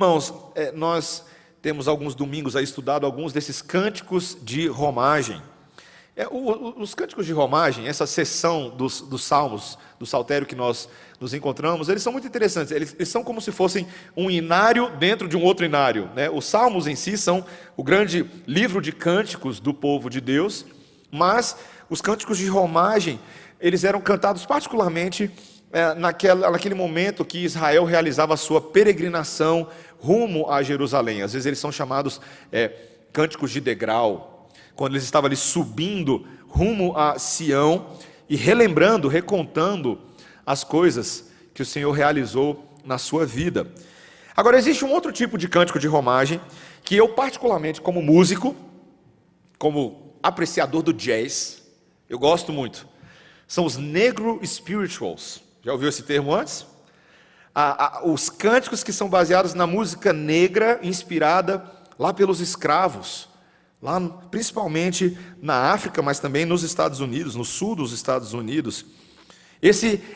Irmãos, nós temos alguns domingos aí estudado alguns desses cânticos de romagem. Os cânticos de romagem, essa seção dos salmos, do saltério que nós nos encontramos, eles são muito interessantes. Eles são como se fossem um inário dentro de um outro inário, né? Os salmos em si são o grande livro de cânticos do povo de Deus, mas os cânticos de romagem, eles eram cantados particularmente naquele momento que Israel realizava a sua peregrinação rumo a Jerusalém. Às vezes eles são chamados cânticos de degrau, quando eles estavam ali subindo rumo a Sião e relembrando, recontando as coisas que o Senhor realizou na sua vida. Agora, existe um outro tipo de cântico de romagem que eu particularmente, como músico, como apreciador do jazz, eu gosto muito. São os negro spirituals. Já ouviu esse termo antes? Os cânticos que são baseados na música negra, inspirada lá pelos escravos, lá principalmente na África, mas também nos Estados Unidos, no sul dos Estados Unidos.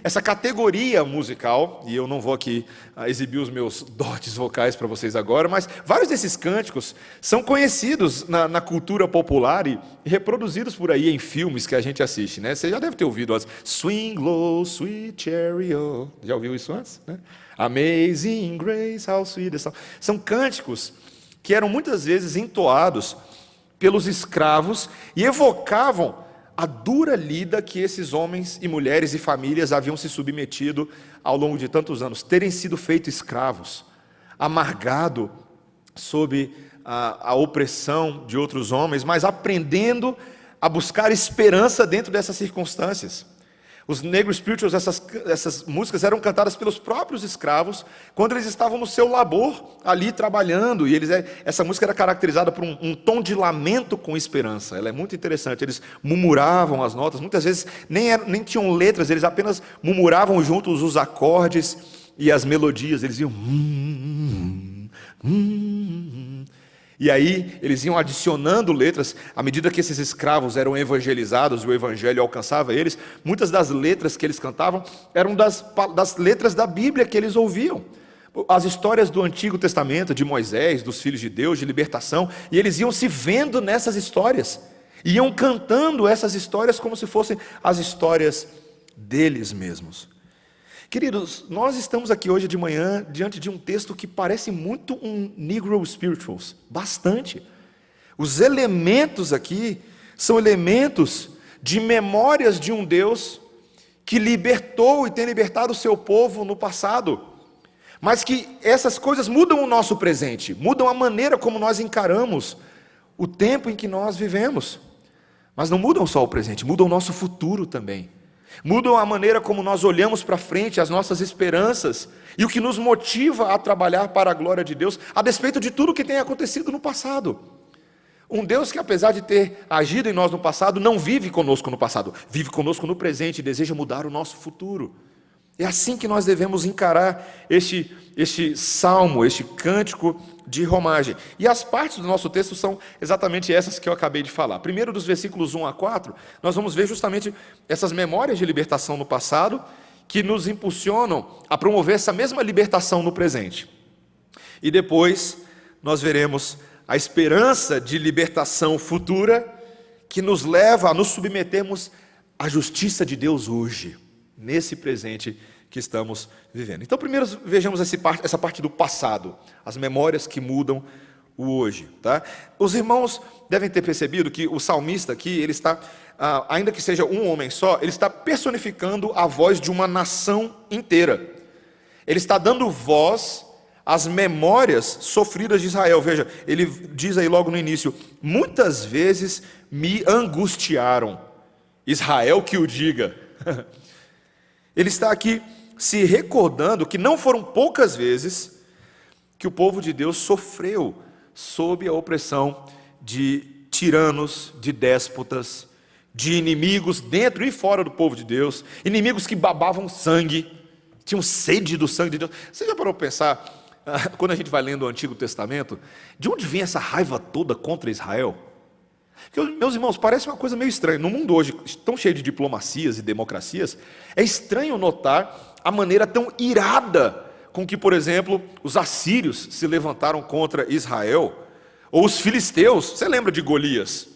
Essa categoria musical, e eu não vou aqui exibir os meus dotes vocais para vocês agora, mas vários desses cânticos são conhecidos na cultura popular e reproduzidos por aí em filmes que a gente assiste, né? Você já deve ter ouvido as Swing Low, Sweet Chariot. Já ouviu isso antes? Né? Amazing Grace, How Sweet the Sound. São cânticos que eram muitas vezes entoados pelos escravos e evocavam a dura lida que esses homens e mulheres e famílias haviam se submetido ao longo de tantos anos, terem sido feitos escravos, amargado sob a opressão de outros homens, mas aprendendo a buscar esperança dentro dessas circunstâncias. Os negro spirituals, essas músicas eram cantadas pelos próprios escravos quando eles estavam no seu labor ali trabalhando, e essa música era caracterizada por um tom de lamento com esperança. Ela é muito interessante. Eles murmuravam as notas, muitas vezes nem tinham letras, eles apenas murmuravam juntos os acordes e as melodias. Eles iam e aí eles iam adicionando letras. À medida que esses escravos eram evangelizados e o evangelho alcançava eles, muitas das letras que eles cantavam eram das letras da Bíblia que eles ouviam. As histórias do Antigo Testamento, de Moisés, dos filhos de Deus, de libertação, e eles iam se vendo nessas histórias, iam cantando essas histórias como se fossem as histórias deles mesmos. Queridos, nós estamos aqui hoje de manhã diante de um texto que parece muito um Negro Spirituals, bastante. Os elementos aqui são elementos de memórias de um Deus que libertou e tem libertado o seu povo no passado, mas que essas coisas mudam o nosso presente, mudam a maneira como nós encaramos o tempo em que nós vivemos, mas não mudam só o presente, mudam o nosso futuro também. Mudam a maneira como nós olhamos para frente, as nossas esperanças e o que nos motiva a trabalhar para a glória de Deus, a despeito de tudo que tem acontecido no passado. Um Deus que, apesar de ter agido em nós no passado, não vive conosco no passado, vive conosco no presente e deseja mudar o nosso futuro. É assim que nós devemos encarar este salmo, este cântico de romagem. E as partes do nosso texto são exatamente essas que eu acabei de falar. Primeiro, dos versículos 1 a 4, nós vamos ver justamente essas memórias de libertação no passado que nos impulsionam a promover essa mesma libertação no presente. E depois nós veremos a esperança de libertação futura que nos leva a nos submetermos à justiça de Deus hoje, nesse presente que estamos vivendo. Então, primeiro vejamos essa parte do passado, as memórias que mudam o hoje. Tá? Os irmãos devem ter percebido que o salmista aqui, ele está, ainda que seja um homem só, ele está personificando a voz de uma nação inteira. Ele está dando voz às memórias sofridas de Israel. Veja, ele diz aí logo no início: muitas vezes me angustiaram. Israel que o diga. Ele está aqui se recordando que não foram poucas vezes que o povo de Deus sofreu sob a opressão de tiranos, de déspotas, de inimigos dentro e fora do povo de Deus, inimigos que babavam sangue, tinham sede do sangue de Deus. Você já parou para pensar, quando a gente vai lendo o Antigo Testamento, de onde vem essa raiva toda contra Israel? Porque, meus irmãos, parece uma coisa meio estranha. No mundo hoje, tão cheio de diplomacias e democracias, é estranho notar a maneira tão irada com que, por exemplo, os assírios se levantaram contra Israel, ou os filisteus. Você lembra de Golias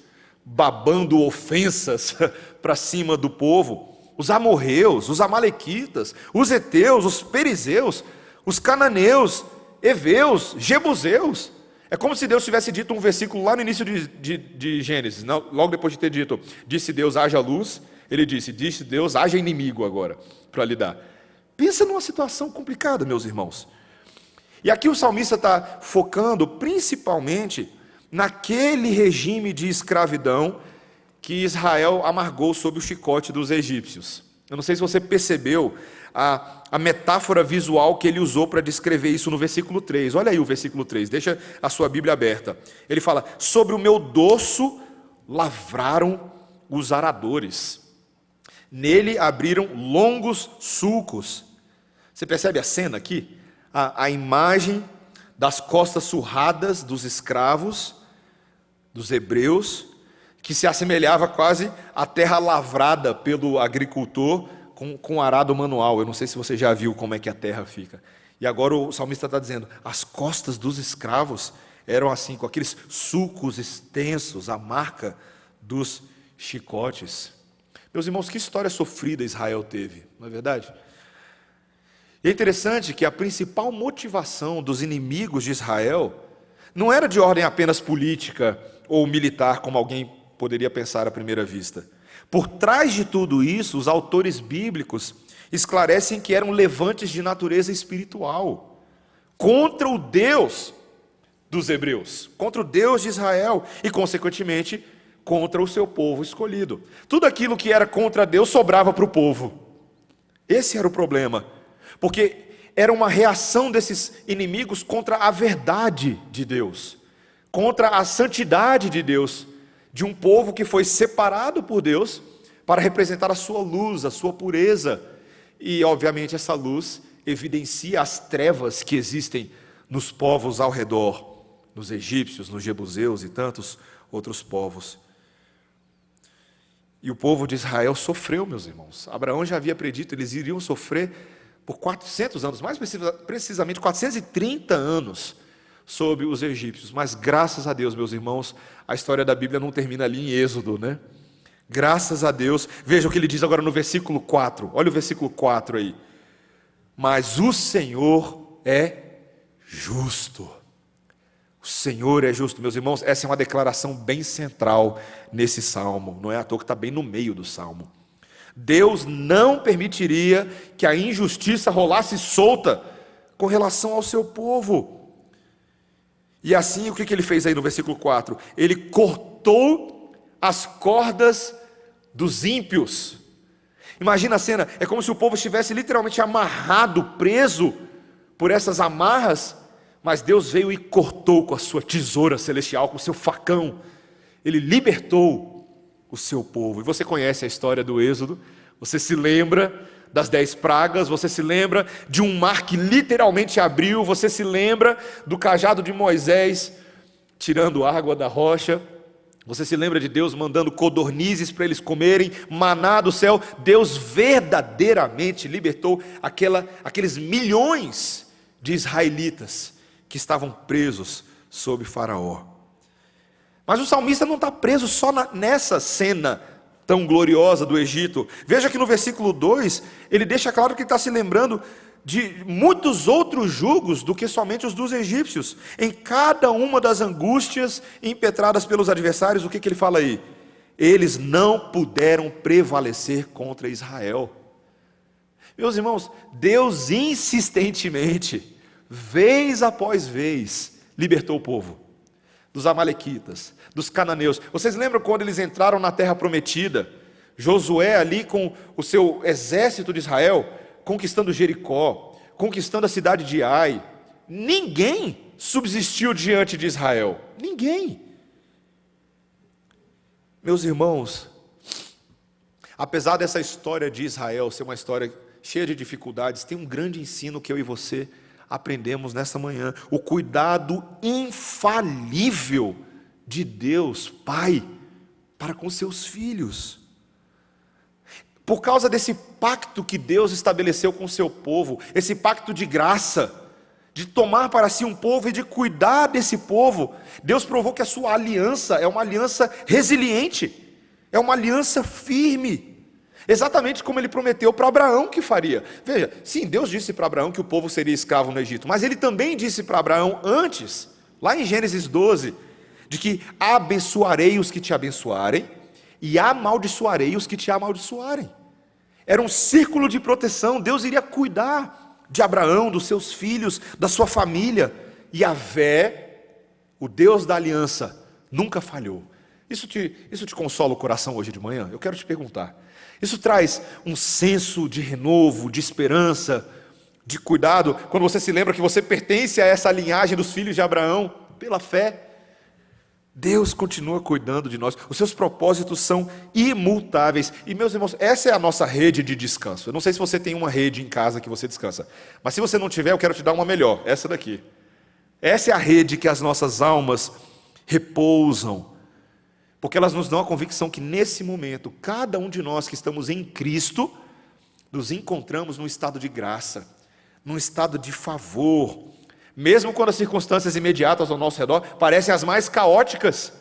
babando ofensas para cima do povo? Os amorreus, os amalequitas, os heteus, os perizeus, os cananeus, heveus, jebuseus. É como se Deus tivesse dito um versículo lá no início de Gênesis, logo depois de ter dito, disse Deus, haja luz, ele disse Deus, haja inimigo agora, para lidar. Pensa numa situação complicada, meus irmãos. E aqui o salmista está focando principalmente naquele regime de escravidão que Israel amargou sob o chicote dos egípcios. Eu não sei se você percebeu a metáfora visual que ele usou para descrever isso no versículo 3. Olha aí o versículo 3, deixa a sua Bíblia aberta. Ele fala, sobre o meu dorso lavraram os aradores, nele abriram longos sulcos. Você percebe a cena aqui? A imagem das costas surradas dos escravos, dos hebreus, que se assemelhava quase à terra lavrada pelo agricultor com arado manual. Eu não sei se você já viu como é que a terra fica. E agora o salmista está dizendo, as costas dos escravos eram assim, com aqueles sulcos extensos, a marca dos chicotes. Meus irmãos, que história sofrida Israel teve, não é verdade? E é interessante que a principal motivação dos inimigos de Israel não era de ordem apenas política ou militar, como alguém poderia pensar à primeira vista. Por trás de tudo isso, os autores bíblicos esclarecem que eram levantes de natureza espiritual, contra o Deus dos hebreus, contra o Deus de Israel e, consequentemente, contra o seu povo escolhido. Tudo aquilo que era contra Deus sobrava para o povo. Esse era o problema, porque era uma reação desses inimigos contra a verdade de Deus, contra a santidade de Deus, de um povo que foi separado por Deus para representar a sua luz, a sua pureza. E, obviamente, essa luz evidencia as trevas que existem nos povos ao redor, nos egípcios, nos jebuseus e tantos outros povos. E o povo de Israel sofreu, meus irmãos. Abraão já havia predito, eles iriam sofrer por 400 anos, mais precisamente 430 anos, sob os egípcios. Mas graças a Deus, meus irmãos, a história da Bíblia não termina ali em Êxodo, né? Graças a Deus. Veja o que ele diz agora no versículo 4. Olha o versículo 4 aí. Mas o Senhor é justo. O Senhor é justo, meus irmãos. Essa é uma declaração bem central nesse salmo. Não é à toa que está bem no meio do salmo. Deus não permitiria que a injustiça rolasse solta com relação ao seu povo. E assim, o que ele fez aí no versículo 4? Ele cortou as cordas dos ímpios. Imagina a cena, é como se o povo estivesse literalmente amarrado, preso por essas amarras, mas Deus veio e cortou com a sua tesoura celestial, com o seu facão. Ele libertou o seu povo. E você conhece a história do Êxodo, você se lembra das 10 pragas, você se lembra de um mar que literalmente abriu, você se lembra do cajado de Moisés tirando água da rocha, você se lembra de Deus mandando codornizes para eles comerem, maná do céu. Deus verdadeiramente libertou aqueles milhões de israelitas que estavam presos sob Faraó. Mas o salmista não está preso só nessa cena tão gloriosa do Egito. Veja que no versículo 2, ele deixa claro que está se lembrando de muitos outros jugos do que somente os dos egípcios. Em cada uma das angústias impetradas pelos adversários, o que ele fala aí? Eles não puderam prevalecer contra Israel. Meus irmãos, Deus insistentemente, vez após vez, libertou o povo dos amalequitas, dos cananeus. Vocês lembram quando eles entraram na terra prometida? Josué ali com o seu exército de Israel, conquistando Jericó, conquistando a cidade de Ai. Ninguém subsistiu diante de Israel. Ninguém. Meus irmãos, apesar dessa história de Israel ser uma história cheia de dificuldades, tem um grande ensino que eu e você aprendemos nessa manhã. O cuidado infalível de Deus, Pai, para com seus filhos. por causa desse pacto que Deus estabeleceu com o seu povo, esse pacto de graça, de tomar para si um povo e de cuidar desse povo, Deus provou que a sua aliança é uma aliança resiliente, é uma aliança firme, exatamente como ele prometeu para Abraão que faria. Veja, sim, Deus disse para Abraão que o povo seria escravo no Egito, mas ele também disse para Abraão antes, lá em Gênesis 12, de que abençoarei os que te abençoarem, e amaldiçoarei os que te amaldiçoarem. Era um círculo de proteção. Deus iria cuidar de Abraão, dos seus filhos, da sua família. E Yahvé, o Deus da aliança, nunca falhou. Isso te consola o coração hoje de manhã? Eu quero te perguntar. Isso traz um senso de renovo, de esperança, de cuidado, quando você se lembra que você pertence a essa linhagem dos filhos de Abraão, pela fé. Deus continua cuidando de nós, os seus propósitos são imutáveis. E meus irmãos, essa é a nossa rede de descanso. Eu não sei se você tem uma rede em casa que você descansa, mas se você não tiver, eu quero te dar uma melhor, essa daqui. Essa é a rede que as nossas almas repousam, porque elas nos dão a convicção que nesse momento, cada um de nós que estamos em Cristo, nos encontramos num estado de graça, num estado de favor, mesmo quando as circunstâncias imediatas ao nosso redor parecem as mais caóticas.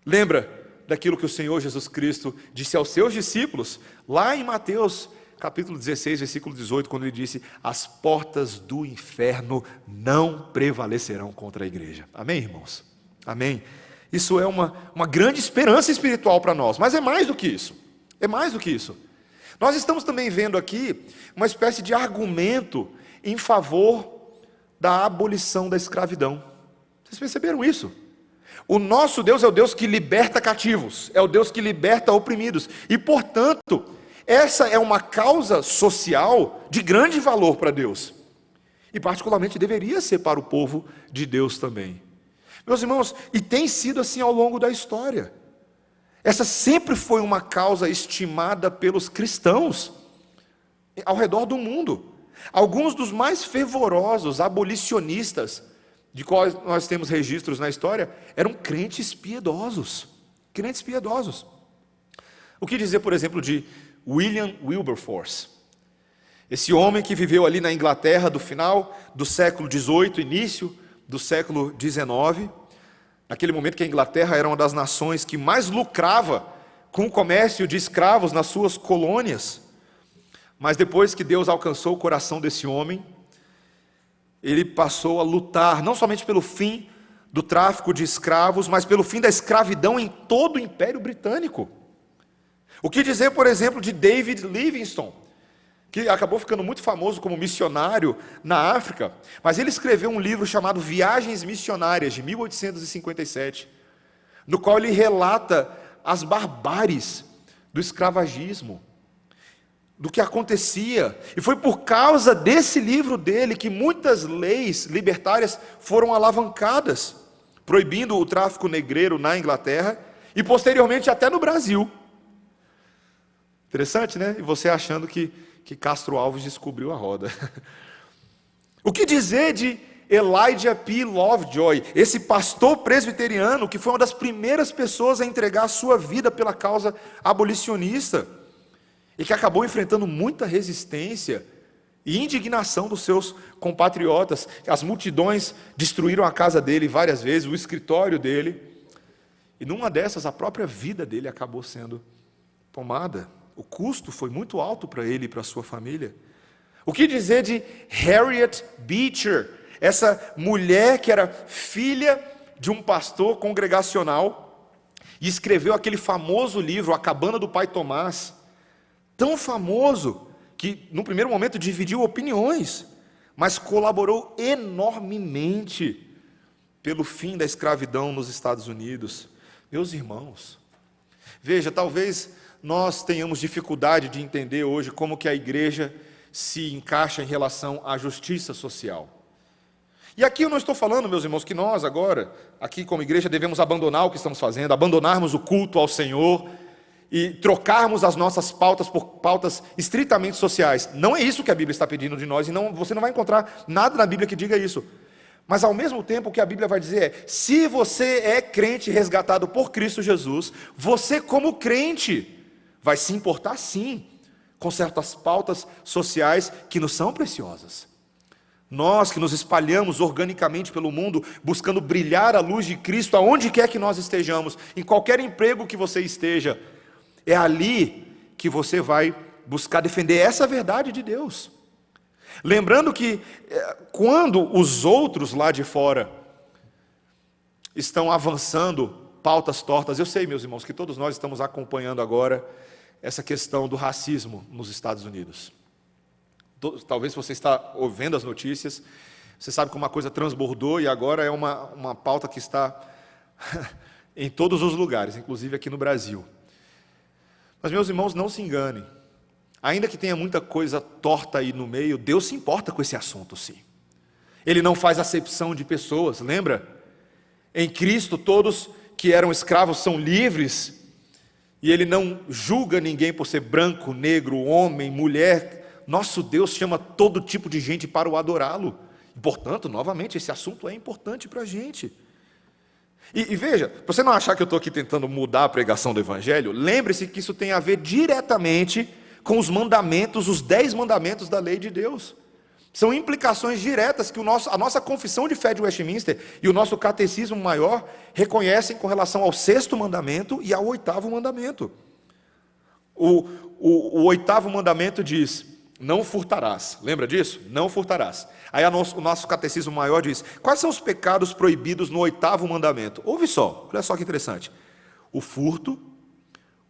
Lembra daquilo que o Senhor Jesus Cristo disse aos seus discípulos, lá em Mateus capítulo 16, versículo 18, quando ele disse: as portas do inferno não prevalecerão contra a igreja. Amém, irmãos? Amém? Isso é uma grande esperança espiritual para nós, mas é mais do que isso, é mais do que isso. Nós estamos também vendo aqui uma espécie de argumento em favor da abolição da escravidão. Vocês perceberam isso? O nosso Deus é o Deus que liberta cativos, é o Deus que liberta oprimidos, e portanto, essa é uma causa social de grande valor para Deus, e particularmente deveria ser para o povo de Deus também. Meus irmãos, e tem sido assim ao longo da história. Essa sempre foi uma causa estimada pelos cristãos ao redor do mundo. Alguns dos mais fervorosos abolicionistas de quais nós temos registros na história eram crentes piedosos. Crentes piedosos. O que dizer, por exemplo, de William Wilberforce? Esse homem que viveu ali na Inglaterra do final do século XVIII, início do século XIX, naquele momento que a Inglaterra era uma das nações que mais lucrava com o comércio de escravos nas suas colônias. Mas depois que Deus alcançou o coração desse homem, ele passou a lutar, não somente pelo fim do tráfico de escravos, mas pelo fim da escravidão em todo o Império Britânico. O que dizer, por exemplo, de David Livingstone, que acabou ficando muito famoso como missionário na África, mas ele escreveu um livro chamado Viagens Missionárias, de 1857, no qual ele relata as barbáries do escravagismo, do que acontecia, e foi por causa desse livro dele que muitas leis libertárias foram alavancadas, proibindo o tráfico negreiro na Inglaterra, e posteriormente até no Brasil. Interessante, né? E você achando que Castro Alves descobriu a roda. O que dizer de Elijah P. Lovejoy, esse pastor presbiteriano que foi uma das primeiras pessoas a entregar a sua vida pela causa abolicionista, e que acabou enfrentando muita resistência e indignação dos seus compatriotas. As multidões destruíram a casa dele várias vezes, o escritório dele, e numa dessas a própria vida dele acabou sendo tomada. O custo foi muito alto para ele e para a sua família. O que dizer de Harriet Beecher, essa mulher que era filha de um pastor congregacional e escreveu aquele famoso livro, A Cabana do Pai Tomás, tão famoso que no primeiro momento dividiu opiniões, mas colaborou enormemente pelo fim da escravidão nos Estados Unidos. Meus irmãos, veja, talvez nós tenhamos dificuldade de entender hoje como que a igreja se encaixa em relação à justiça social. E aqui eu não estou falando, meus irmãos, que nós agora, aqui como igreja, devemos abandonar o que estamos fazendo, abandonarmos o culto ao Senhor e trocarmos as nossas pautas por pautas estritamente sociais. Não é isso que a Bíblia está pedindo de nós, e você não vai encontrar nada na Bíblia que diga isso. Mas ao mesmo tempo o que a Bíblia vai dizer é: se você é crente resgatado por Cristo Jesus, você como crente vai se importar sim com certas pautas sociais que nos são preciosas. Nós que nos espalhamos organicamente pelo mundo, buscando brilhar a luz de Cristo aonde quer que nós estejamos, em qualquer emprego que você esteja, é ali que você vai buscar defender essa verdade de Deus. Lembrando que quando os outros lá de fora estão avançando pautas tortas, eu sei, meus irmãos, que todos nós estamos acompanhando agora essa questão do racismo nos Estados Unidos. Talvez você está ouvindo as notícias, você sabe que uma coisa transbordou e agora é uma pauta que está em todos os lugares, inclusive aqui no Brasil. Mas, meus irmãos, não se enganem. Ainda que tenha muita coisa torta aí no meio, Deus se importa com esse assunto, sim. Ele não faz acepção de pessoas, lembra? Em Cristo, todos que eram escravos são livres, e Ele não julga ninguém por ser branco, negro, homem, mulher. Nosso Deus chama todo tipo de gente para o adorá-lo. E, portanto, novamente, esse assunto é importante para a gente. E veja, para você não achar que eu estou aqui tentando mudar a pregação do Evangelho, lembre-se que isso tem a ver diretamente com os mandamentos, os 10 mandamentos da lei de Deus. São implicações diretas que a nossa confissão de fé de Westminster e o nosso catecismo maior reconhecem com relação ao 6º mandamento e ao 8º mandamento. O 8º mandamento diz: não furtarás. Lembra disso? Não furtarás. Aí o nosso catecismo maior diz: quais são os pecados proibidos no 8º mandamento? Ouve só, olha só que interessante. O furto,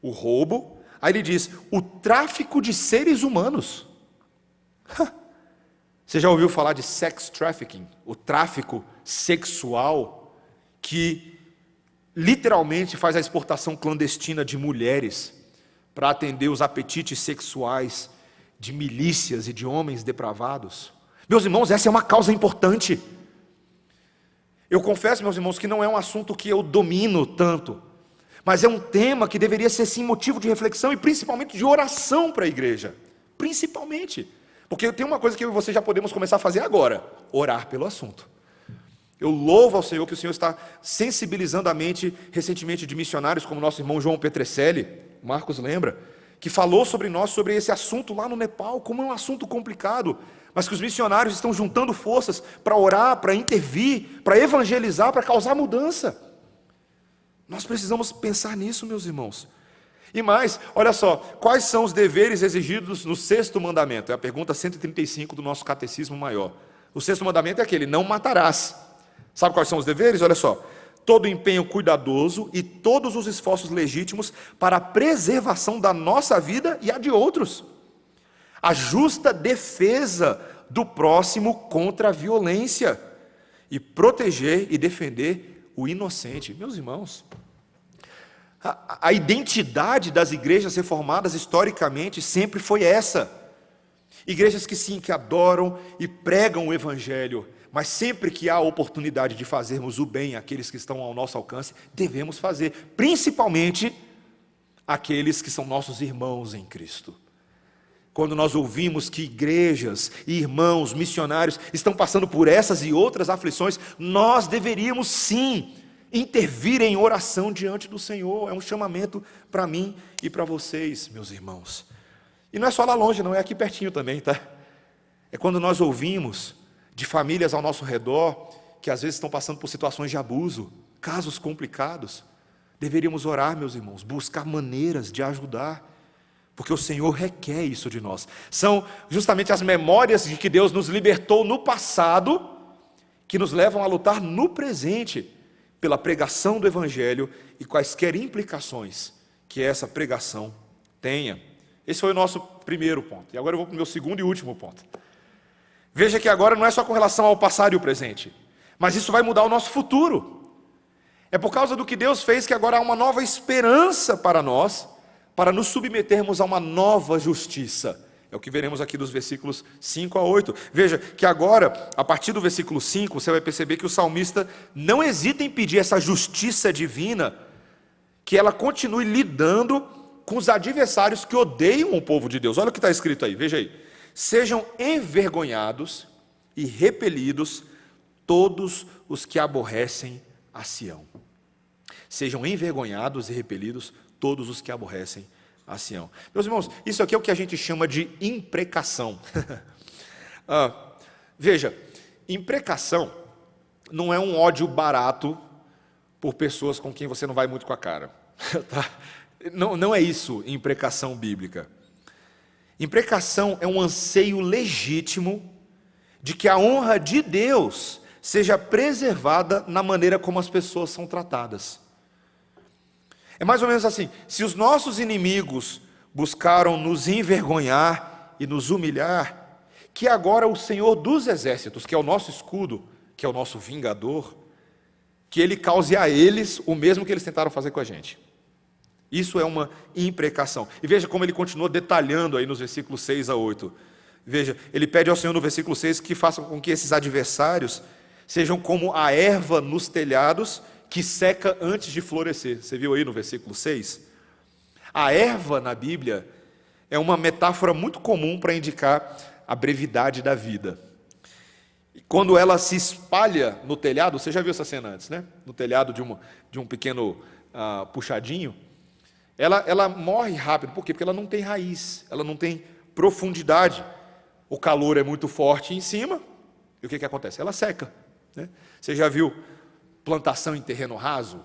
o roubo, aí ele diz: o tráfico de seres humanos. Você já ouviu falar de sex trafficking? O tráfico sexual que literalmente faz a exportação clandestina de mulheres para atender os apetites sexuais de milícias e de homens depravados. Meus irmãos, essa é uma causa importante. Eu confesso, meus irmãos, que não é um assunto que eu domino tanto, mas é um tema que deveria ser sim motivo de reflexão e principalmente de oração para a igreja. Principalmente. Porque tem uma coisa que eu e você já podemos começar a fazer agora: orar pelo assunto. Eu louvo ao Senhor que o Senhor está sensibilizando a mente recentemente de missionários como nosso irmão João Petrecelli, Marcos lembra, que falou sobre nós, sobre esse assunto lá no Nepal, como é um assunto complicado, mas que os missionários estão juntando forças para orar, para intervir, para evangelizar, para causar mudança. Nós precisamos pensar nisso, meus irmãos. E mais, olha só, quais são os deveres exigidos no 6º mandamento? É a pergunta 135 do nosso catecismo maior. O 6º mandamento é aquele: não matarás. Sabe quais são os deveres? Olha só: todo empenho cuidadoso e todos os esforços legítimos para a preservação da nossa vida e a de outros. A justa defesa do próximo contra a violência e proteger e defender o inocente. Meus irmãos, a identidade das igrejas reformadas historicamente sempre foi essa. Igrejas que sim, que adoram e pregam o Evangelho, mas sempre que há a oportunidade de fazermos o bem àqueles que estão ao nosso alcance, devemos fazer, principalmente aqueles que são nossos irmãos em Cristo. Quando nós ouvimos que igrejas e irmãos missionários estão passando por essas e outras aflições, nós deveríamos sim intervir em oração diante do Senhor. É um chamamento para mim e para vocês, meus irmãos. E não é só lá longe, não, é aqui pertinho também, tá? É quando nós ouvimos de famílias ao nosso redor que às vezes estão passando por situações de abuso, casos complicados. Deveríamos orar, meus irmãos, buscar maneiras de ajudar, porque o Senhor requer isso de nós. São justamente as memórias de que Deus nos libertou no passado que nos levam a lutar no presente pela pregação do Evangelho e quaisquer implicações que essa pregação tenha. Esse foi o nosso primeiro ponto. E agora eu vou para o meu segundo e último ponto. Veja que agora não é só com relação ao passado e o presente, mas isso vai mudar o nosso futuro. É por causa do que Deus fez que agora há uma nova esperança para nós, para nos submetermos a uma nova justiça. É o que veremos aqui dos versículos 5 a 8. Veja que agora, a partir do versículo 5, você vai perceber que o salmista não hesita em pedir essa justiça divina, que ela continue lidando com os adversários que odeiam o povo de Deus. Olha o que está escrito aí, veja aí. Sejam envergonhados e repelidos todos os que aborrecem a Sião. Sejam envergonhados e repelidos todos os que aborrecem a Sião. Meus irmãos, isso aqui é o que a gente chama de imprecação. Veja, imprecação não é um ódio barato por pessoas com quem você não vai muito com a cara. Tá? Não é isso, imprecação bíblica. Imprecação é um anseio legítimo de que a honra de Deus seja preservada na maneira como as pessoas são tratadas. É mais ou menos assim: se os nossos inimigos buscaram nos envergonhar e nos humilhar, que agora o Senhor dos Exércitos, que é o nosso escudo, que é o nosso vingador, que Ele cause a eles o mesmo que eles tentaram fazer com a gente. Isso é uma imprecação. E veja como ele continua detalhando aí nos versículos 6 a 8. Veja, ele pede ao Senhor no versículo 6 que faça com que esses adversários sejam como a erva nos telhados, que seca antes de florescer. Você viu aí no versículo 6? A erva na Bíblia é uma metáfora muito comum para indicar a brevidade da vida. E quando ela se espalha no telhado, você já viu essa cena antes, né? No telhado de um pequeno puxadinho, ela morre rápido. Por quê? Porque ela não tem raiz, ela não tem profundidade. O calor é muito forte em cima, e o que acontece? Ela seca, né? Você já viu plantação em terreno raso?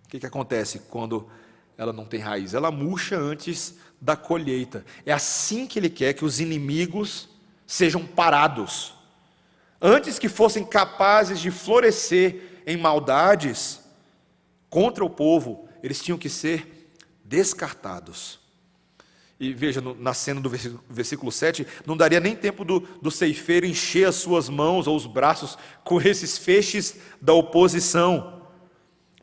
O que acontece quando ela não tem raiz? Ela murcha antes da colheita. É assim que ele quer que os inimigos sejam parados. Antes que fossem capazes de florescer em maldades contra o povo, eles tinham que ser descartados. E veja, na cena do versículo 7, não daria nem tempo do ceifeiro encher as suas mãos ou os braços com esses feixes da oposição,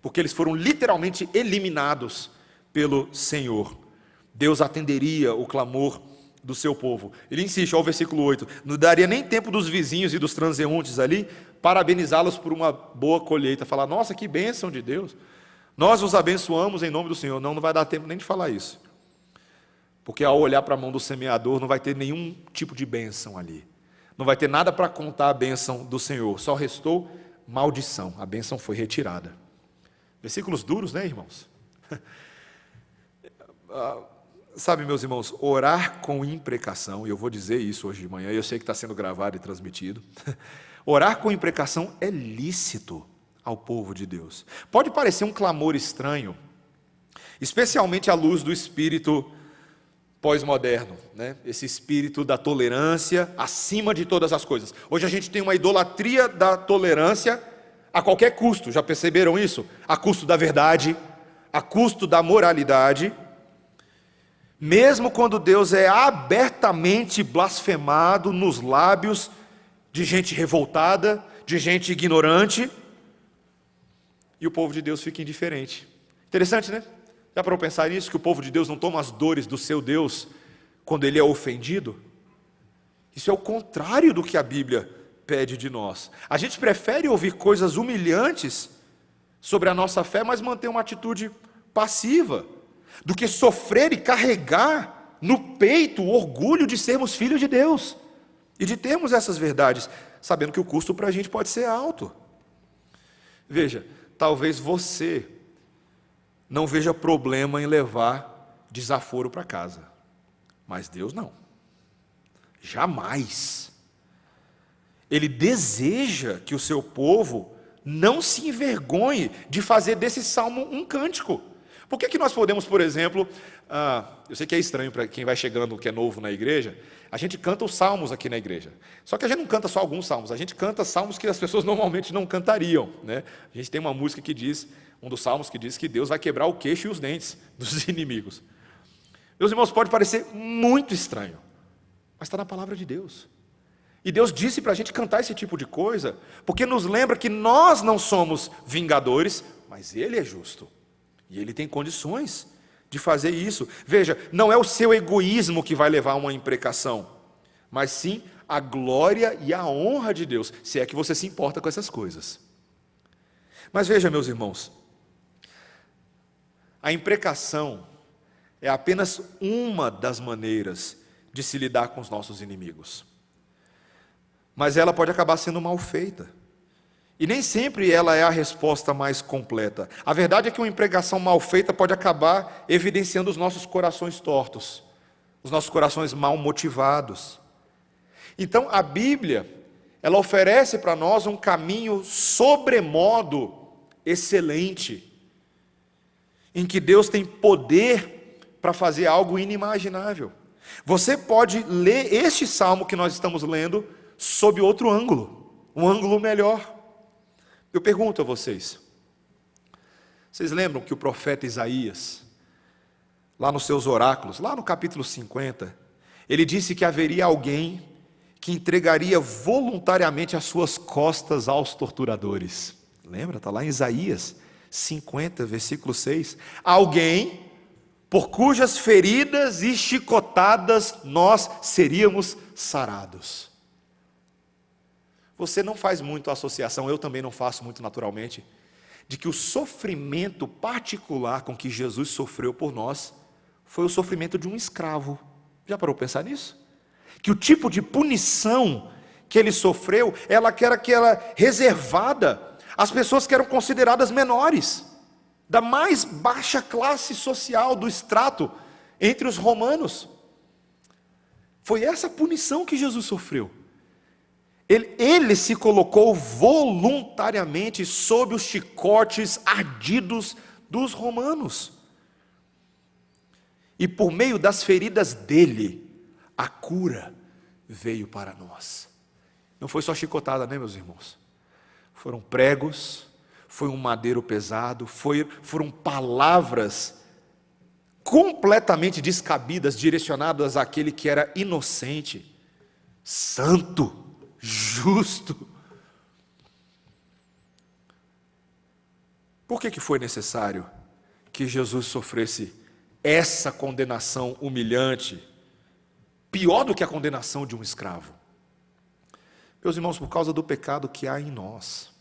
porque eles foram literalmente eliminados pelo Senhor. Deus atenderia o clamor do seu povo. Ele insiste, ao versículo 8, não daria nem tempo dos vizinhos e dos transeuntes ali parabenizá-los por uma boa colheita, falar: nossa, que bênção de Deus, nós os abençoamos em nome do Senhor. Não vai dar tempo nem de falar isso, porque ao olhar para a mão do semeador não vai ter nenhum tipo de bênção ali, não vai ter nada para contar a bênção do Senhor, só restou maldição, a bênção foi retirada. Versículos duros, né, irmãos? Sabe, meus irmãos, orar com imprecação, e eu vou dizer isso hoje de manhã, eu sei que está sendo gravado e transmitido, orar com imprecação é lícito ao povo de Deus. Pode parecer um clamor estranho, especialmente à luz do espírito pós-moderno, né? Esse espírito da tolerância acima de todas as coisas. Hoje a gente tem uma idolatria da tolerância a qualquer custo, já perceberam isso? A custo da verdade, a custo da moralidade, mesmo quando Deus é abertamente blasfemado nos lábios de gente revoltada, de gente ignorante, e o povo de Deus fica indiferente. Interessante, né? Já para pensar nisso, que o povo de Deus não toma as dores do seu Deus quando ele é ofendido? Isso é o contrário do que a Bíblia pede de nós. A gente prefere ouvir coisas humilhantes sobre a nossa fé, mas manter uma atitude passiva, do que sofrer e carregar no peito o orgulho de sermos filhos de Deus e de termos essas verdades, sabendo que o custo para a gente pode ser alto. Veja, talvez você não veja problema em levar desaforo para casa, mas Deus não, jamais. Ele deseja que o seu povo não se envergonhe de fazer desse salmo um cântico. Por que nós podemos, por exemplo, eu sei que é estranho para quem vai chegando, que é novo na igreja, a gente canta os salmos aqui na igreja, só que a gente não canta só alguns salmos, a gente canta salmos que as pessoas normalmente não cantariam, né? A gente tem uma música que diz, um dos salmos que diz que Deus vai quebrar o queixo e os dentes dos inimigos. Meus irmãos, pode parecer muito estranho, mas está na palavra de Deus. E Deus disse para a gente cantar esse tipo de coisa, porque nos lembra que nós não somos vingadores, mas Ele é justo. E Ele tem condições de fazer isso. Veja, não é o seu egoísmo que vai levar a uma imprecação, mas sim a glória e a honra de Deus, se é que você se importa com essas coisas. Mas veja, meus irmãos, a imprecação é apenas uma das maneiras de se lidar com os nossos inimigos. Mas ela pode acabar sendo mal feita. E nem sempre ela é a resposta mais completa. A verdade é que uma pregação mal feita pode acabar evidenciando os nossos corações tortos, os nossos corações mal motivados. Então a Bíblia, ela oferece para nós um caminho sobremodo excelente, em que Deus tem poder para fazer algo inimaginável. Você pode ler este salmo que nós estamos lendo sob outro ângulo, um ângulo melhor. Eu pergunto a vocês lembram que o profeta Isaías, lá nos seus oráculos, lá no capítulo 50, ele disse que haveria alguém que entregaria voluntariamente as suas costas aos torturadores? Lembra? Está lá em Isaías 50, versículo 6. Alguém por cujas feridas e chicotadas nós seríamos sarados. Você não faz muito a associação, eu também não faço muito naturalmente, de que o sofrimento particular com que Jesus sofreu por nós foi o sofrimento de um escravo. Já parou para pensar nisso? Que o tipo de punição que ele sofreu, ela era reservada às pessoas que eram consideradas menores, da mais baixa classe social, do extrato entre os romanos. Foi essa punição que Jesus sofreu. Ele se colocou voluntariamente sob os chicotes ardidos dos romanos. E por meio das feridas dele, a cura veio para nós. Não foi só chicotada, né, meus irmãos? Foram pregos, foi um madeiro pesado, foram palavras completamente descabidas, direcionadas àquele que era inocente, santo, justo. Por que foi necessário que Jesus sofresse essa condenação humilhante, pior do que a condenação de um escravo? Meus irmãos, por causa do pecado que há em nós.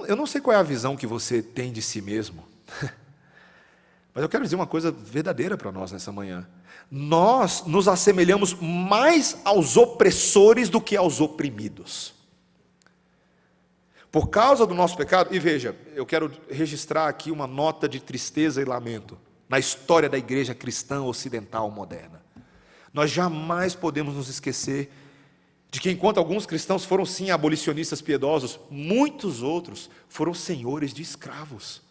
Eu não sei qual é a visão que você tem de si mesmo, mas eu quero dizer uma coisa verdadeira para nós nessa manhã. Nós nos assemelhamos mais aos opressores do que aos oprimidos. Por causa do nosso pecado, e veja, eu quero registrar aqui uma nota de tristeza e lamento na história da igreja cristã ocidental moderna. Nós jamais podemos nos esquecer de que enquanto alguns cristãos foram sim abolicionistas piedosos, muitos outros foram senhores de escravos,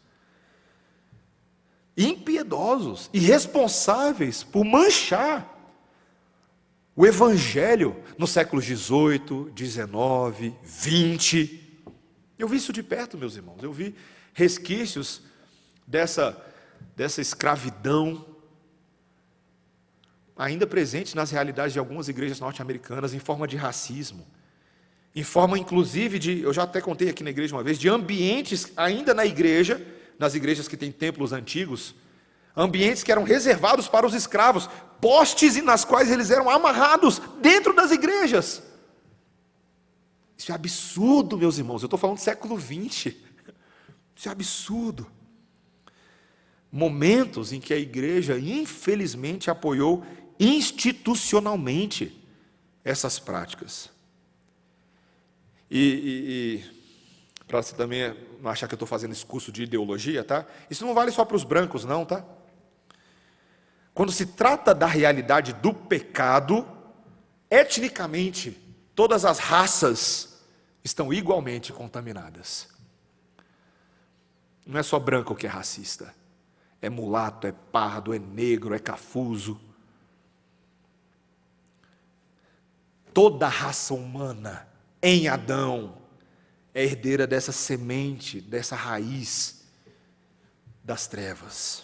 impiedosos, irresponsáveis por manchar o evangelho nos séculos 18, 19, 20. Eu vi isso de perto, meus irmãos. Eu vi resquícios dessa escravidão ainda presente nas realidades de algumas igrejas norte-americanas, em forma de racismo, em forma inclusive de, eu já até contei aqui na igreja uma vez, de ambientes ainda na igreja, nas igrejas que têm templos antigos, ambientes que eram reservados para os escravos, postes nas quais eles eram amarrados dentro das igrejas. Isso é absurdo, meus irmãos. Eu estou falando do século 20. Isso é absurdo. Momentos em que a igreja, infelizmente, apoiou institucionalmente essas práticas. E para você também não achar que eu estou fazendo esse curso de ideologia, tá? Isso não vale só para os brancos, não, tá? Quando se trata da realidade do pecado, etnicamente, todas as raças estão igualmente contaminadas. Não é só branco que é racista. É mulato, é pardo, é negro, é cafuso. Toda a raça humana, em Adão, é herdeira dessa semente, dessa raiz das trevas.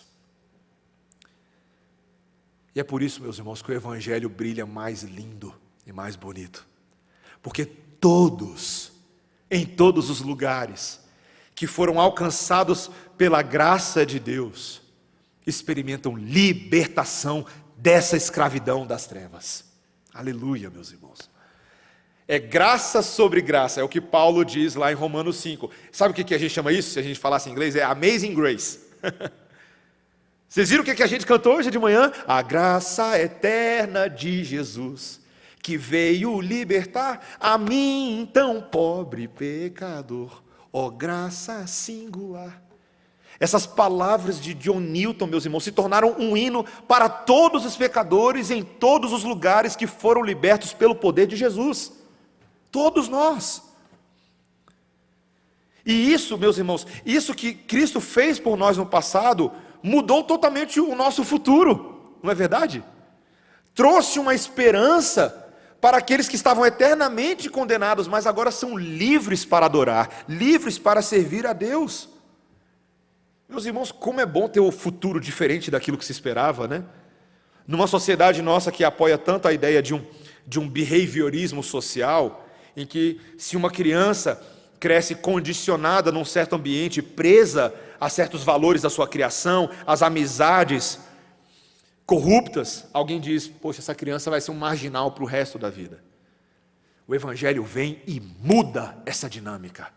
E é por isso, meus irmãos, que o Evangelho brilha mais lindo e mais bonito. Porque todos, em todos os lugares, que foram alcançados pela graça de Deus, experimentam libertação dessa escravidão das trevas. Aleluia, meus irmãos. É graça sobre graça, é o que Paulo diz lá em Romanos 5. Sabe o que a gente chama isso? Se a gente falasse em inglês, é Amazing Grace. Vocês viram o que a gente cantou hoje de manhã? A graça eterna de Jesus, que veio libertar a mim, tão pobre pecador, ó graça singular. Essas palavras de John Newton, meus irmãos, se tornaram um hino para todos os pecadores em todos os lugares que foram libertos pelo poder de Jesus. Todos nós. E isso, meus irmãos, isso que Cristo fez por nós no passado, mudou totalmente o nosso futuro, não é verdade? Trouxe uma esperança para aqueles que estavam eternamente condenados, mas agora são livres para adorar, livres para servir a Deus. Meus irmãos, como é bom ter um futuro diferente daquilo que se esperava, né? Numa sociedade nossa que apoia tanto a ideia de um behaviorismo social, em que se uma criança cresce condicionada num certo ambiente, presa a certos valores da sua criação, as amizades corruptas, alguém diz, poxa, essa criança vai ser um marginal para o resto da vida. O Evangelho vem e muda essa dinâmica.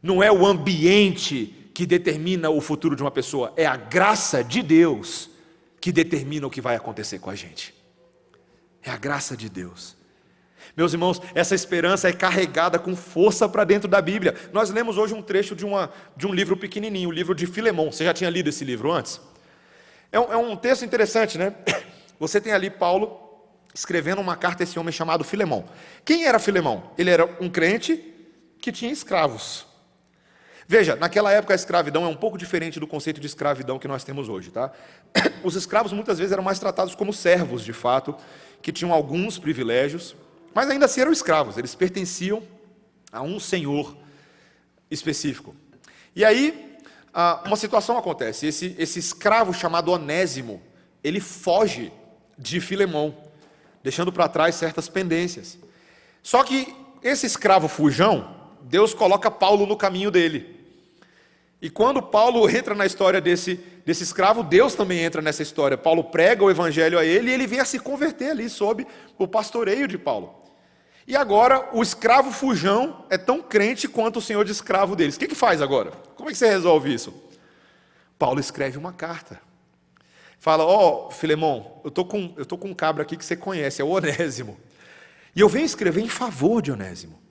Não é o ambiente que determina o futuro de uma pessoa, é a graça de Deus que determina o que vai acontecer com a gente. É a graça de Deus. Meus irmãos, essa esperança é carregada com força para dentro da Bíblia. Nós lemos hoje um trecho de um livro pequenininho, o livro de Filemão. Você já tinha lido esse livro antes? É um texto interessante, né? Você tem ali Paulo escrevendo uma carta a esse homem chamado Filemão. Quem era Filemão? Ele era um crente que tinha escravos. Veja, naquela época a escravidão é um pouco diferente do conceito de escravidão que nós temos hoje, tá? Os escravos muitas vezes eram mais tratados como servos, de fato, que tinham alguns privilégios, mas ainda assim eram escravos, eles pertenciam a um senhor específico. E aí, uma situação acontece, esse escravo chamado Onésimo, ele foge de Filemão, deixando para trás certas pendências. Só que esse escravo fujão, Deus coloca Paulo no caminho dele. E quando Paulo entra na história desse escravo, Deus também entra nessa história. Paulo prega o evangelho a ele e ele vem a se converter ali sob o pastoreio de Paulo. E agora o escravo fujão é tão crente quanto o senhor de escravo deles. O que faz agora? Como é que você resolve isso? Paulo escreve uma carta. Fala, Filemão, eu tô com um cabra aqui que você conhece, é o Onésimo. E eu venho escrever em favor de Onésimo.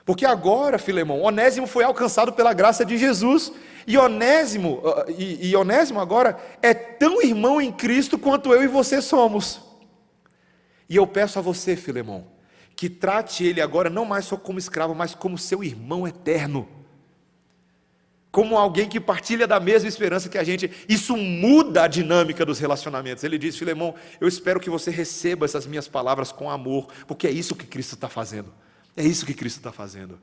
Porque agora, Filemão, Onésimo foi alcançado pela graça de Jesus. E Onésimo agora é tão irmão em Cristo quanto eu e você somos. E eu peço a você, Filemão, que trate ele agora não mais só como escravo, mas como seu irmão eterno. Como alguém que partilha da mesma esperança que a gente. Isso muda a dinâmica dos relacionamentos. Ele diz, Filemão, eu espero que você receba essas minhas palavras com amor, porque é isso que Cristo está fazendo. É isso que Cristo está fazendo.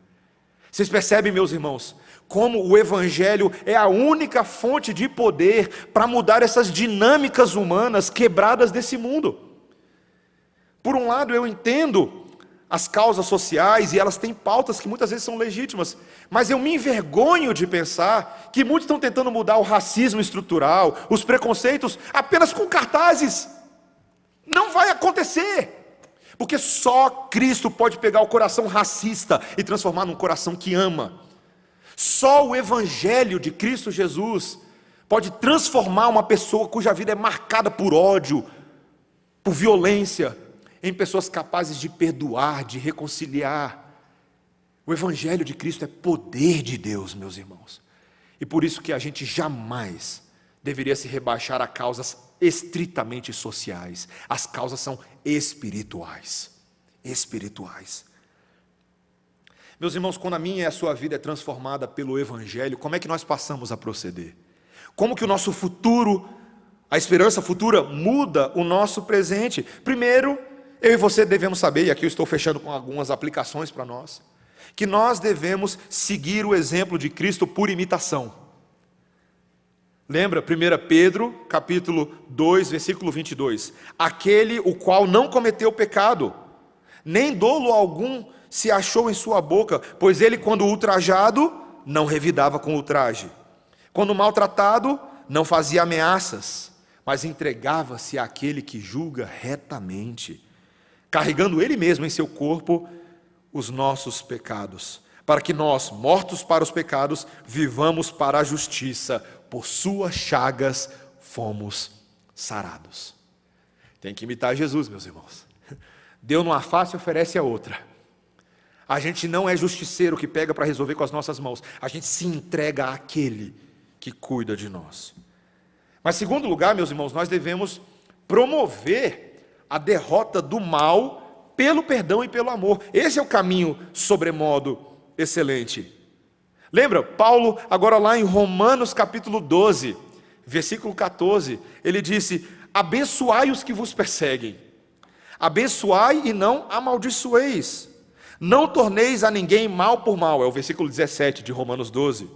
Vocês percebem, meus irmãos, como o Evangelho é a única fonte de poder para mudar essas dinâmicas humanas quebradas desse mundo. Por um lado, eu entendo as causas sociais e elas têm pautas que muitas vezes são legítimas, mas eu me envergonho de pensar que muitos estão tentando mudar o racismo estrutural, os preconceitos, apenas com cartazes. Não vai acontecer. Porque só Cristo pode pegar o coração racista e transformar num coração que ama. Só o Evangelho de Cristo Jesus pode transformar uma pessoa cuja vida é marcada por ódio, por violência, em pessoas capazes de perdoar, de reconciliar. O Evangelho de Cristo é poder de Deus, meus irmãos. E por isso que a gente jamais deveria se rebaixar a causas estritamente sociais. As causas são espirituais. Espirituais. Meus irmãos, quando a minha e a sua vida é transformada pelo Evangelho, como é que nós passamos a proceder? Como que o nosso futuro, a esperança futura, muda o nosso presente? Primeiro, eu e você devemos saber, e aqui eu estou fechando com algumas aplicações para nós, que nós devemos seguir o exemplo de Cristo por imitação. Lembra 1 Pedro, capítulo 2, versículo 22. Aquele o qual não cometeu pecado, nem dolo algum se achou em sua boca, pois ele, quando ultrajado, não revidava com ultraje. Quando maltratado, não fazia ameaças, mas entregava-se àquele que julga retamente, carregando ele mesmo em seu corpo os nossos pecados, para que nós, mortos para os pecados, vivamos para a justiça. Por suas chagas fomos sarados. Tem que imitar Jesus, meus irmãos. Deu numa face e oferece a outra. A gente não é justiceiro que pega para resolver com as nossas mãos. A gente se entrega àquele que cuida de nós. Mas, em segundo lugar, meus irmãos, nós devemos promover a derrota do mal pelo perdão e pelo amor. Esse é o caminho sobremodo excelente. Lembra, Paulo, agora lá em Romanos capítulo 12, versículo 14, ele disse: abençoai os que vos perseguem, abençoai e não amaldiçoeis, não torneis a ninguém mal por mal, é o versículo 17 de Romanos 12,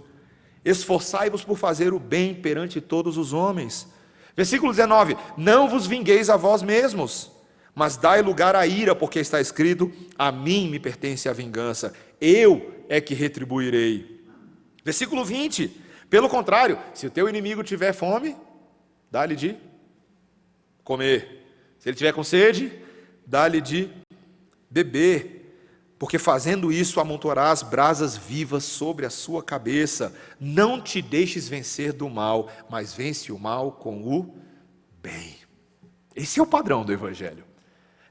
esforçai-vos por fazer o bem perante todos os homens. Versículo 19, não vos vingueis a vós mesmos, mas dai lugar à ira, porque está escrito: a mim me pertence a vingança, eu é que retribuirei. Versículo 20, pelo contrário, se o teu inimigo tiver fome, dá-lhe de comer, se ele tiver com sede, dá-lhe de beber, porque fazendo isso amontoarás brasas vivas sobre a sua cabeça. Não te deixes vencer do mal, mas vence o mal com o bem. Esse é o padrão do Evangelho.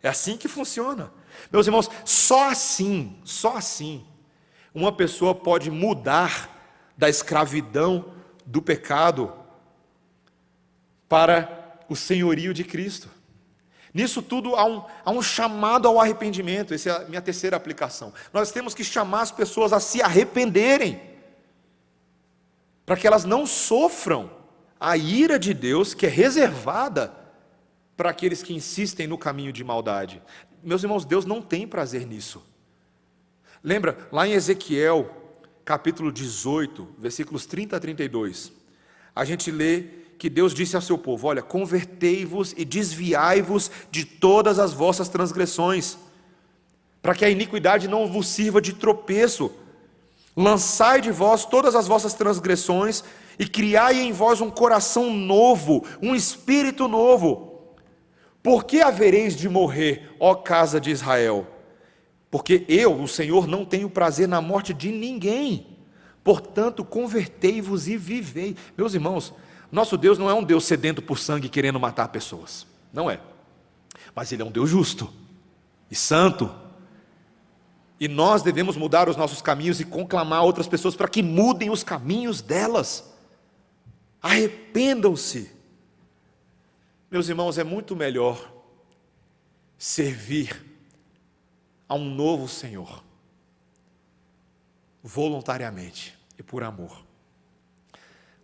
É assim que funciona. Meus irmãos, só assim, uma pessoa pode mudar da escravidão do pecado para o senhorio de Cristo. Nisso tudo há um chamado ao arrependimento. Essa é a minha terceira aplicação. Nós temos que chamar as pessoas a se arrependerem, para que elas não sofram a ira de Deus, que é reservada para aqueles que insistem no caminho de maldade. Meus irmãos, Deus não tem prazer nisso. Lembra, lá em Ezequiel, capítulo 18, versículos 30 a 32, a gente lê que Deus disse ao seu povo: olha, convertei-vos e desviai-vos de todas as vossas transgressões, para que a iniquidade não vos sirva de tropeço. Lançai de vós todas as vossas transgressões e criai em vós um coração novo, um espírito novo. Por que havereis de morrer, ó casa de Israel? Porque eu, o Senhor, não tenho prazer na morte de ninguém. Portanto, convertei-vos e vivei. Meus irmãos, nosso Deus não é um Deus sedento por sangue, querendo matar pessoas. Não é. Mas Ele é um Deus justo e santo. E nós devemos mudar os nossos caminhos e conclamar outras pessoas para que mudem os caminhos delas. Arrependam-se. Meus irmãos, é muito melhor servir a um novo Senhor, voluntariamente e por amor.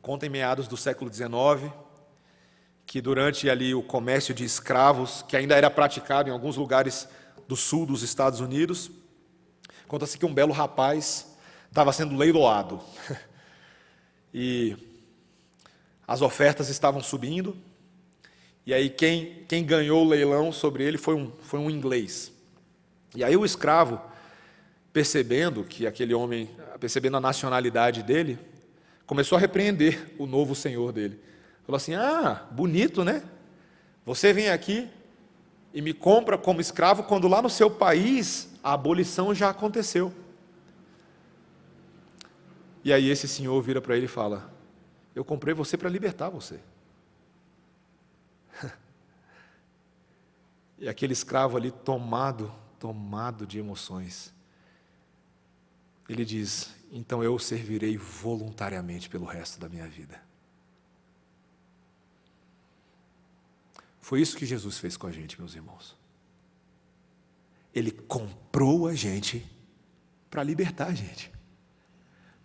Conta em meados do século XIX, que durante ali o comércio de escravos, que ainda era praticado em alguns lugares do sul dos Estados Unidos, conta-se que um belo rapaz estava sendo leiloado, e as ofertas estavam subindo, e aí quem ganhou o leilão sobre ele foi um inglês. E aí o escravo, percebendo que aquele homem, percebendo a nacionalidade dele, começou a repreender o novo senhor dele. Falou assim: bonito, né? Você vem aqui e me compra como escravo, quando lá no seu país a abolição já aconteceu. E aí esse senhor vira para ele e fala: eu comprei você para libertar você. E aquele escravo ali tomado de emoções, ele diz: então eu o servirei voluntariamente pelo resto da minha vida. Foi isso que Jesus fez com a gente, meus irmãos. Ele comprou a gente para libertar a gente,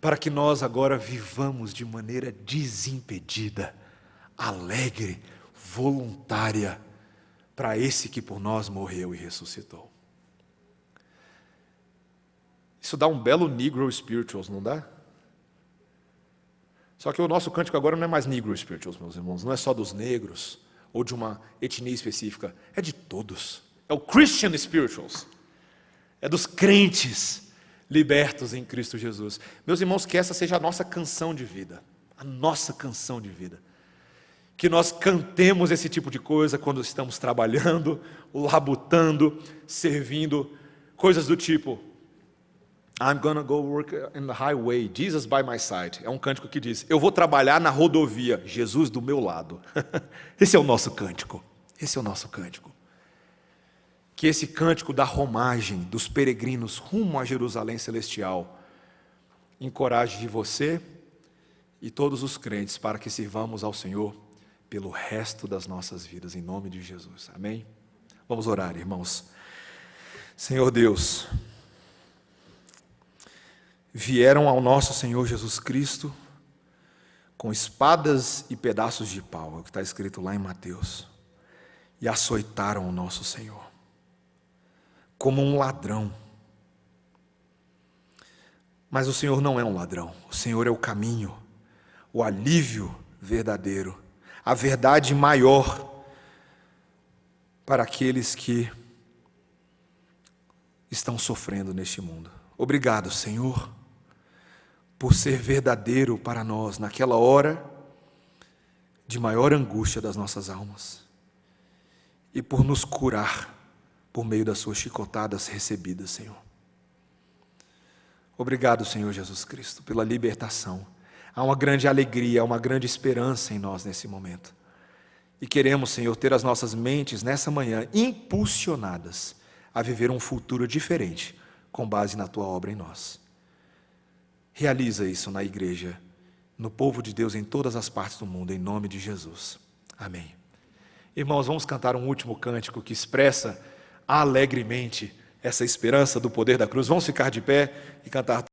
para que nós agora vivamos de maneira desimpedida, alegre, voluntária, para esse que por nós morreu e ressuscitou. Isso dá um belo Negro Spirituals, não dá? Só que o nosso cântico agora não é mais Negro Spirituals, meus irmãos. Não é só dos negros ou de uma etnia específica. É de todos. É o Christian Spirituals. É dos crentes libertos em Cristo Jesus. Meus irmãos, que essa seja a nossa canção de vida. A nossa canção de vida. Que nós cantemos esse tipo de coisa quando estamos trabalhando, labutando, servindo. Coisas do tipo: I'm gonna go work in the highway, Jesus by my side. É um cântico que diz: eu vou trabalhar na rodovia, Jesus do meu lado. Esse é o nosso cântico. Esse é o nosso cântico. que esse cântico da romagem dos peregrinos rumo a Jerusalém celestial encoraje você e todos os crentes para que sirvamos ao Senhor pelo resto das nossas vidas, em nome de Jesus. Amém? Vamos orar, irmãos. Senhor Deus, vieram ao nosso Senhor Jesus Cristo com espadas e pedaços de pau, é o que está escrito lá em Mateus, e açoitaram o nosso Senhor como um ladrão. Mas o Senhor não é um ladrão, o Senhor é o caminho, o alívio verdadeiro, a verdade maior para aqueles que estão sofrendo neste mundo. Obrigado, Senhor, por ser verdadeiro para nós naquela hora de maior angústia das nossas almas e por nos curar por meio das suas chicotadas recebidas, Senhor. Obrigado, Senhor Jesus Cristo, pela libertação. Há uma grande alegria, há uma grande esperança em nós nesse momento. E queremos, Senhor, ter as nossas mentes nessa manhã impulsionadas a viver um futuro diferente com base na Tua obra em nós. Realiza isso na igreja, no povo de Deus em todas as partes do mundo, em nome de Jesus. Amém. Irmãos, vamos cantar um último cântico que expressa alegremente essa esperança do poder da cruz. Vamos ficar de pé e cantar.